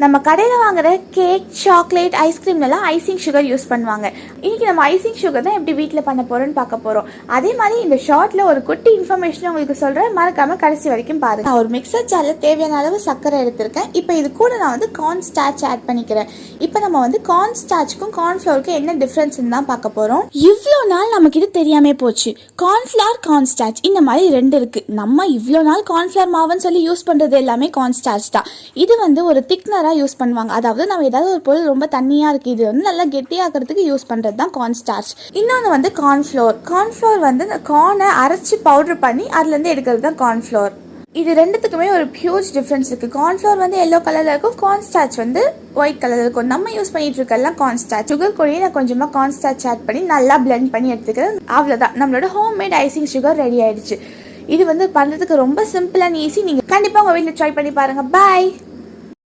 நம்ம கடையில் வாங்குற கேக், சாக்லேட், ஐஸ்கிரீம்லாம் ஐசிங் சுகர் யூஸ் பண்ணுவாங்க. இன்றைக்கி நம்ம ஐசிங் சுகர் தான் எப்படி வீட்டில் பண்ண போகிறோன்னு பார்க்க போகிறோம். அதே மாதிரி இந்த ஷார்ட்டில் ஒரு குட்டி இன்ஃபர்மேஷன் உங்களுக்கு சொல்கிறேன், மறக்காமல் கடைசி வரைக்கும் பாருங்கள். நான் ஒரு மிக்சர் ஜாரில் தேவையான அளவு சர்க்கரை எடுத்திருக்கேன். இப்போ இது கூட நான் வந்து கார்ன் ஸ்டார்ச் ஆட் பண்ணிக்கிறேன். இப்போ நம்ம வந்து கார்ன் ஸ்டார்ச்சுக்கும் கார்ன்ஃப்ளவருக்கும் என்ன டிஃப்ரென்ஸ்ன்னு தான் பார்க்க போகிறோம். இவ்வளோ நாள் நமக்கு இது தெரியாமே போச்சு. கார்ன்ஃப்ளவர், கார்ன் ஸ்டார்ச் இந்த மாதிரி ரெண்டு இருக்குது. நம்ம இவ்வளோ நாள் கார்ன்ஃப்ளவர் மாவுன்னு சொல்லி யூஸ் பண்ணுறது எல்லாமே கார்ன் ஸ்டார்ச் தான். இது வந்து ஒரு திக்னராக யூஸ் பண்ணுவாங்க. அதாவது நம்ம ஏதாவது ஒரு பொருள் ரொம்ப தண்ணியாக இருக்குது, இது வந்து நல்லா கெட்டியாகிறதுக்கு யூஸ் பண்ணுறது தான் கார்ன் ஸ்டார்ச். இன்னொன்று வந்து கார்ன்ஃப்ளவர். கார்ன்ஃப்ளவர் வந்து கார்னை அரைச்சி பவுடர் பண்ணி அதுலேருந்து எடுக்கிறது தான் கார்ன்ஃப்ளவர். இது ரெண்டுத்துக்குமே ஒரு ஹியூஜ் டிஃப்ரென்ஸ் இருக்குது. கார்ன்ஃப்ளவர் வந்து எல்லோ கலரில் இருக்கும், கார்ன் ஸ்டார்ச் வந்து ஒயிட் கலரில் இருக்கும். நம்ம யூஸ் பண்ணிட்டு இருக்கலாம் கார்ன் ஸ்டார்ச். சுகர் கூடயே நான் கொஞ்சமாக கார்ன் ஸ்டார்ச் ஆட் பண்ணி நல்லா பிளெண்ட் பண்ணி எடுத்துக்கிறேன். அவ்வளோதான், நம்மளோட ஹோம்மேட் ஐசிங் சுகர் ரெடி ஆயிடுச்சு. இது வந்து பண்ணுறதுக்கு ரொம்ப சிம்பிள் அண்ட் ஈஸி. நீங்கள் கண்டிப்பாக உங்கள் வீட்டில் ட்ரை பண்ணி பாருங்கள். பாய்.